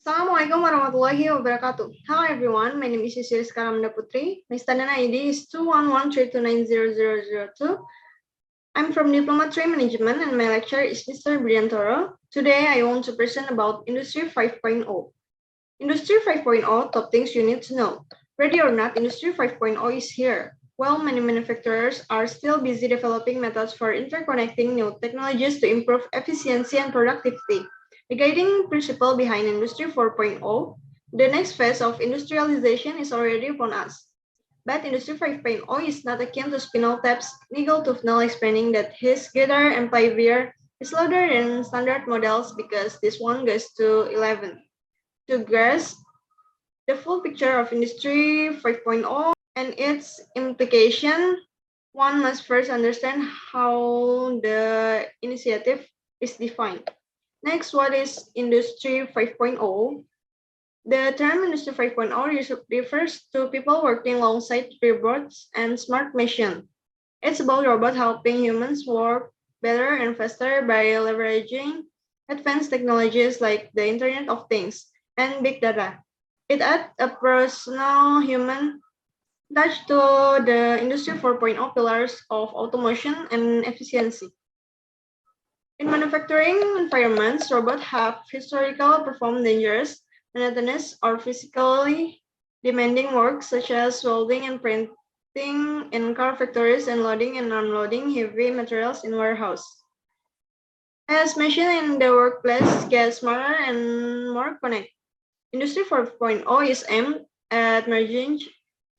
Assalamualaikum warahmatullahi wabarakatuh. Hello everyone, my name is Yosi Riska PUTRI. My student ID is 21132900002. I'm from Diploma 3 Management and my lecturer is Mr. Budiantoro. Today I want to present about Industry 5.0. Industry 5.0, top things you need to know. Ready or not, Industry 5.0 is here. While many manufacturers are still busy developing methods for interconnecting new technologies to improve efficiency and productivity. The guiding principle behind Industry 4.0, the next phase of industrialization is already upon us. But Industry 5.0 is not akin to Spinal Tap's Nigel Tufnell explaining that his guitar amplifier is louder than standard models because this one goes to 11. To grasp the full picture of Industry 5.0 and its implication, one must first understand how the initiative is defined. Next, what is Industry 5.0? The term Industry 5.0 refers to people working alongside robots and smart machines. It's about robots helping humans work better and faster by leveraging advanced technologies like the Internet of Things and big data. It adds a personal human touch to the Industry 4.0 pillars of automation and efficiency. In manufacturing environments, robots have historically performed dangerous, monotonous, or physically demanding work such as welding and printing in car factories and loading and unloading heavy materials in warehouses. As machines in the workplace get smarter and more connected, Industry 4.0 is aimed at merging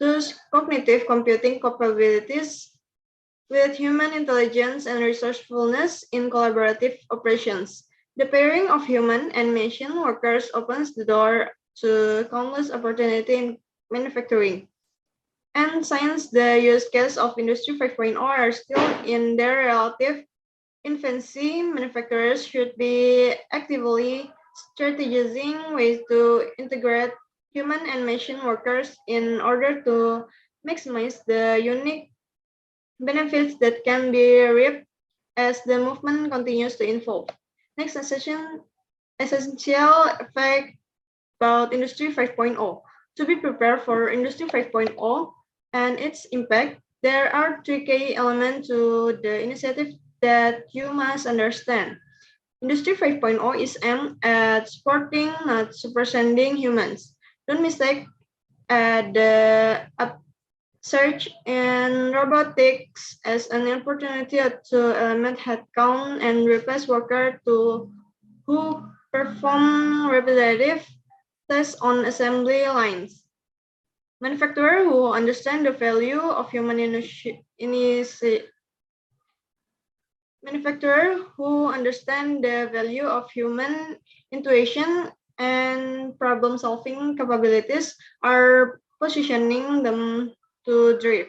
those cognitive computing capabilities with human intelligence and resourcefulness in collaborative operations. The pairing of human and machine workers opens the door to countless opportunities in manufacturing. And since the use cases of Industry 5.0 are still in their relative infancy, manufacturers should be actively strategizing ways to integrate human and machine workers in order to maximize the unique benefits that can be reaped as the movement continues to evolve. Next essential fact about Industry 5.0. To be prepared for Industry 5.0 and its impact, there are three key elements to the initiative that you must understand. Industry 5.0 is aimed at supporting, not superseding humans. Don't mistake the search in robotics as an opportunity to eliminate headcount and replace workers who perform repetitive tasks on assembly lines. Manufacturers who understand the value of human intuition and problem-solving capabilities are positioning them to drift.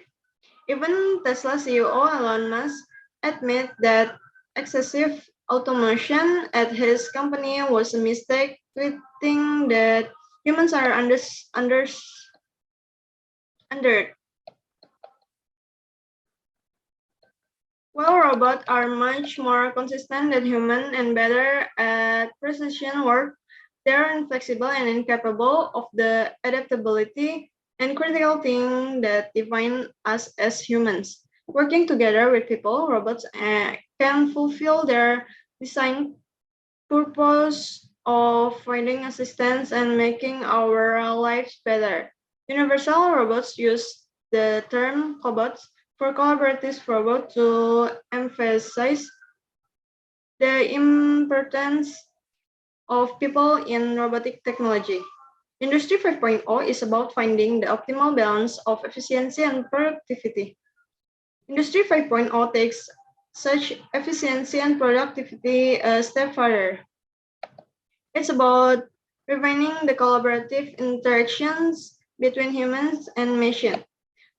Even Tesla CEO Elon Musk admit that excessive automation at his company was a mistake, tweeting that humans are under. While robots are much more consistent than humans and better at precision work, they are inflexible and incapable of the adaptability and critical thing that define us as humans. Working together with people, robots can fulfill their design purpose of finding assistance and making our lives better. Universal Robots use the term cobots for collaborative robots to emphasize the importance of people in robotic technology. Industry 5.0 is about finding the optimal balance of efficiency and productivity. Industry 5.0 takes such efficiency and productivity a step further. It's about refining the collaborative interactions between humans and machines.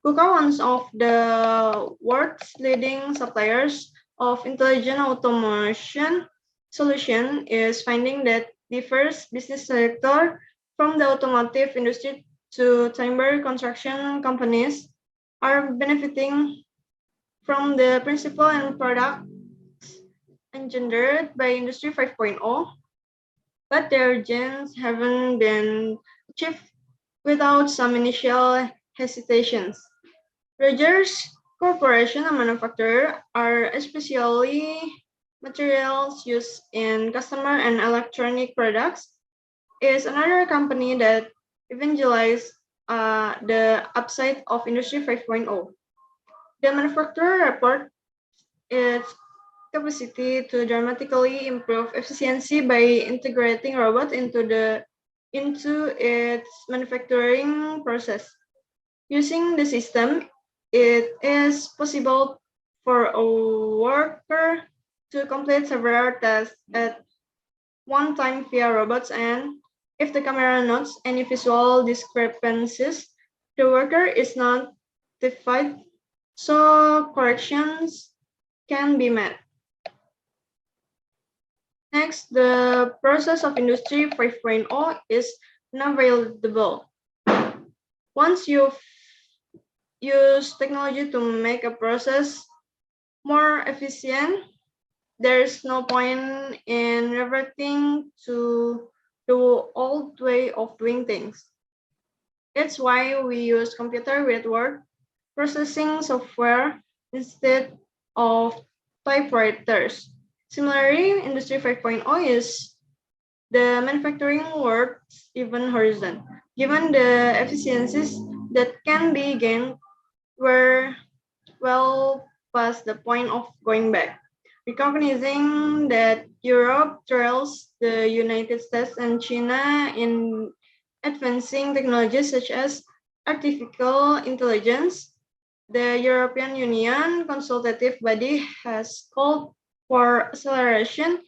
KUKA, one of the world's leading suppliers of intelligent automation solution, is finding that diverse business sector from the automotive industry to timber construction companies are benefiting from the principle and products engendered by Industry 5.0. but their genes haven't been achieved without some initial hesitations. Rogers Corporation, a manufacturer, are especially materials used in customer and electronic products, is another company that evangelized the upside of Industry 5.0. The manufacturer report its capacity to dramatically improve efficiency by integrating robots into its manufacturing process. Using the system, it is possible for a worker to complete several tasks at one time via robots, and if the camera notes any visual discrepancies, the worker is not notified, so corrections can be made. Next, the process of Industry 5.0 is unavailable. Once you use technology to make a process more efficient, there's no point in reverting to the old way of doing things. It's why we use computer with word processing software instead of typewriters. Similarly, Industry 5.0 is the manufacturing works even horizon. Given the efficiencies that can be gained, we're well past the point of going back. Recognizing that Europe trails the United States and China in advancing technologies such as artificial intelligence, the European Union consultative body has called for acceleration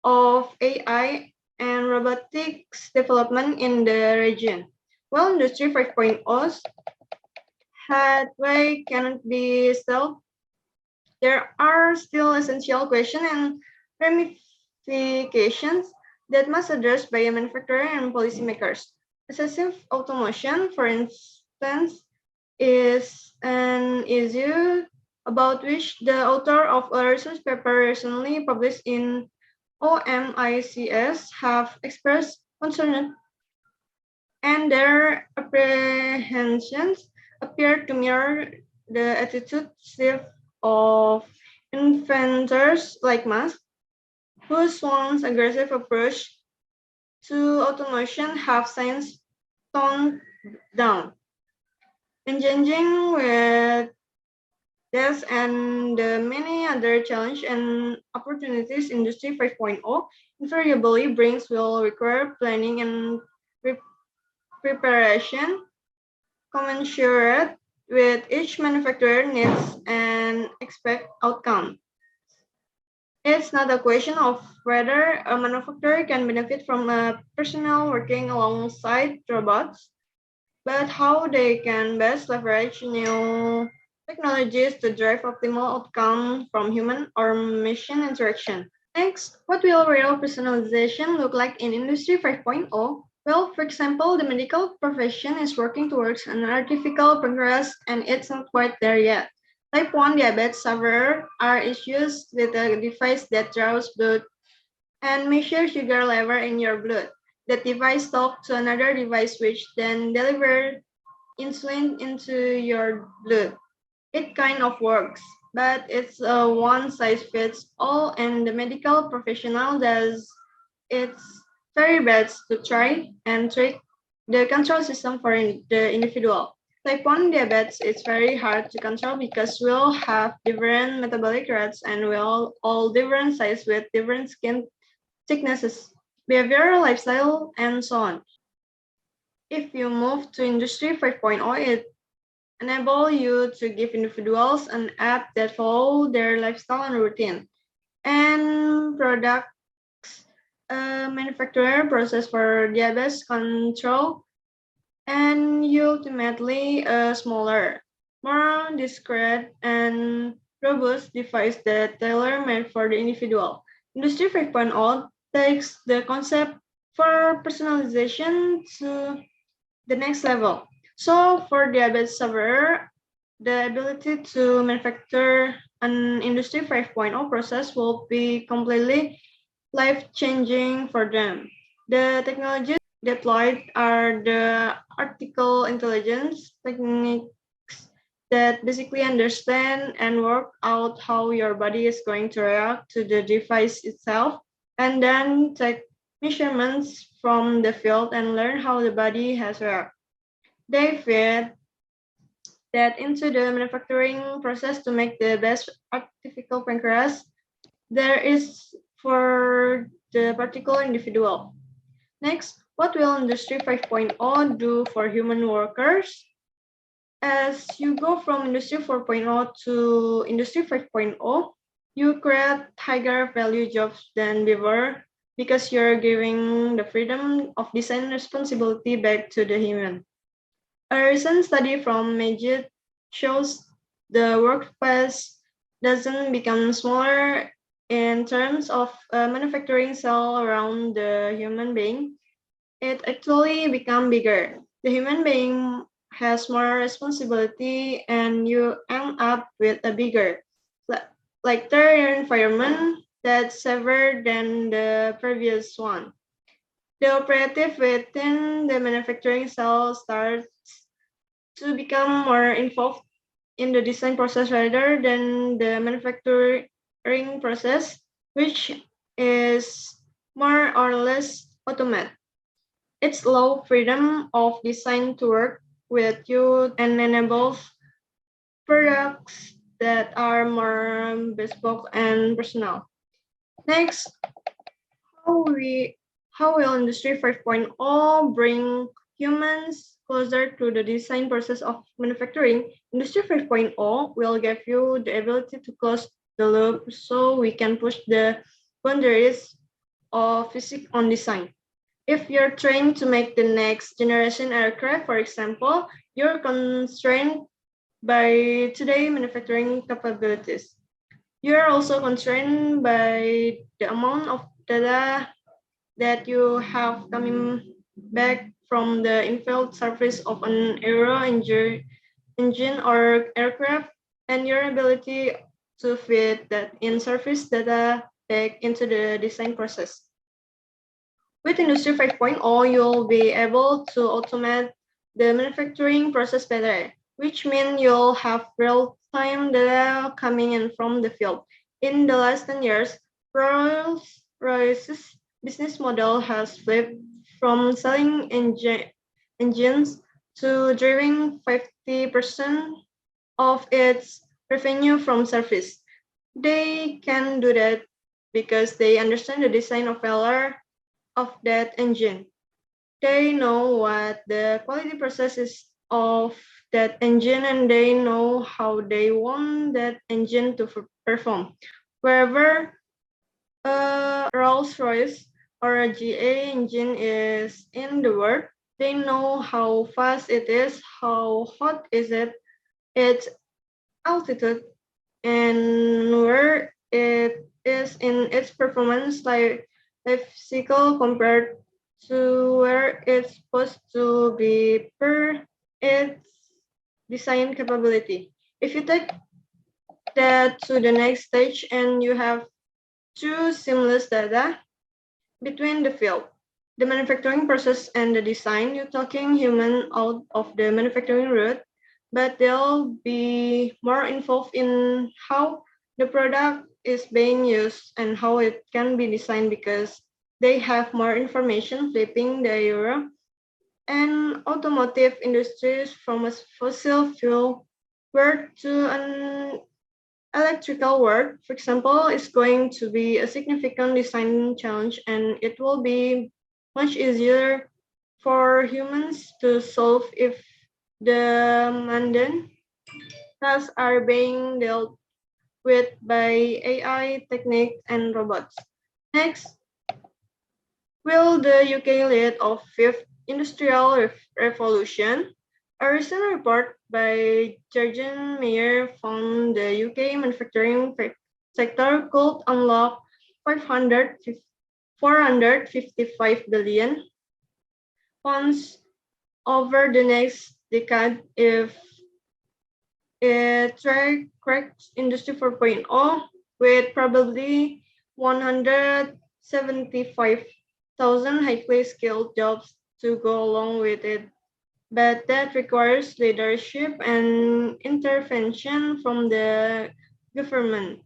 of AI and robotics development in the region. While Industry 5.0's headway cannot be stalled, there are still essential questions and ramifications that must address by a manufacturer and policymakers. Excessive automation, for instance, is an issue about which the author of a research paper recently published in OMICS have expressed concern, and their apprehensions appear to mirror the attitude shift of inventors like Musk, whose once aggressive approach to automation have since toned down. Engaging with this and the many other challenges and opportunities Industry 5.0 invariably brings will require planning and preparation commensurate with each manufacturer needs and expect outcome. It's not a question of whether a manufacturer can benefit from a personnel working alongside robots, but how they can best leverage new technologies to drive optimal outcome from human or machine interaction. Next, what will real personalization look like in Industry 5.0? Well, for example, the medical profession is working towards an artificial pancreas and it's not quite there yet. Type 1 diabetes sufferers are issues with a device that draws blood and measures sugar level in your blood. That device talks to another device which then delivers insulin into your blood. It kind of works, but it's a one size fits all, and the medical professional does its very best to try and trick the control system for the individual. Type 1 diabetes is very hard to control because we'll have different metabolic rates and we'll all different size with different skin thicknesses, behavioral lifestyle, and so on. If you move to Industry 5.0, it enable you to give individuals an app that follow their lifestyle and routine. And products manufacturer process for diabetes control, and ultimately a smaller, more discreet and robust device that tailor-made for the individual. Industry 5.0 takes the concept for personalization to the next level. So for diabetes sufferer, the ability to manufacture an Industry 5.0 process will be completely life-changing for them. The technologies deployed are the artificial intelligence techniques that basically understand and work out how your body is going to react to the device itself, and then take measurements from the field and learn how the body has reacted. They feed that into the manufacturing process to make the best artificial pancreas there is for the particular individual. Next, what will Industry 5.0 do for human workers? As you go from Industry 4.0 to Industry 5.0, you create higher value jobs than before because you're giving the freedom of design responsibility back to the human. A recent study from Majid shows the workplace doesn't become smaller in terms of a manufacturing cell around the human being. It actually becomes bigger. The human being has more responsibility and you end up with a bigger, lighter environment that's safer than the previous one. The operative within the manufacturing cell starts to become more involved in the design process rather than the manufacturing process, which is more or less automated. It's allows freedom of design to work with you and enables products that are more bespoke and personal. Next, how we how will Industry 5.0 bring humans closer to the design process of manufacturing? Industry 5.0 will give you the ability to close the loop so we can push the boundaries of physics on design. If you're trained to make the next generation aircraft, for example, you're constrained by today manufacturing capabilities. You're also constrained by the amount of data that you have coming back from the infield surface of an aero engine or aircraft, and your ability to fit that in-surface data back into the design process. With Industry 5.0, you'll be able to automate the manufacturing process better, which means you'll have real-time data coming in from the field. In the last 10 years, Rolls-Royce's business model has flipped from selling engines to driving 50% of its revenue from service. They can do that because they understand the design of failure of that engine. They know what the quality process is of that engine and they know how they want that engine to perform. Wherever a Rolls-Royce or a GA engine is in the world, they know how fast it is, how hot is it, its altitude, and where it is in its performance life cycle compared to where it's supposed to be per its design capability. If you take that to the next stage and you have two seamless data between the field, the manufacturing process and the design, you're talking human out of the manufacturing route, but they'll be more involved in how the product is being used and how it can be designed because they have more information flipping the euro. And automotive industries from a fossil fuel world to an electrical world, for example, is going to be a significant design challenge and it will be much easier for humans to solve if the mundane tasks are being dealt with by AI techniques and robots. Next, will the UK lead of fifth industrial revolution? A recent report by Jurgen Meyer found the UK manufacturing sector could unlock 455 billion pounds over the next decade if it cracks Industry 4.0 with probably 175 thousand highly skilled jobs to go along with it. But that requires leadership and intervention from the government.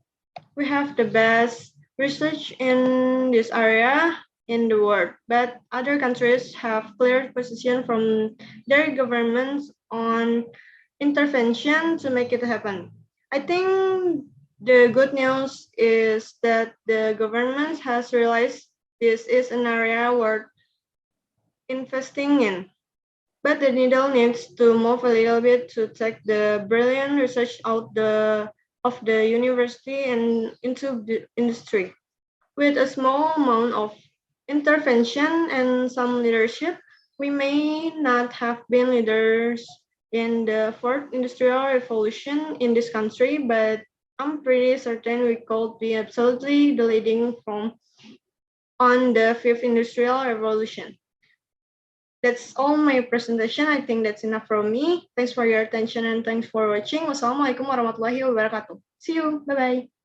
We have the best research in this area in the world, but other countries have clear position from their governments on intervention to make it happen. I think the good news is that the government has realized this is an area worth investing in. But the needle needs to move a little bit to take the brilliant research of the university and into the industry. With a small amount of intervention and some leadership, we may not have been leaders in the fourth industrial revolution in this country, but I'm pretty certain we could be absolutely the leading from on the fifth industrial revolution. That's all my presentation. I think that's enough from me. Thanks for your attention and thanks for watching. Wassalamualaikum warahmatullahi wabarakatuh. See you. Bye-bye.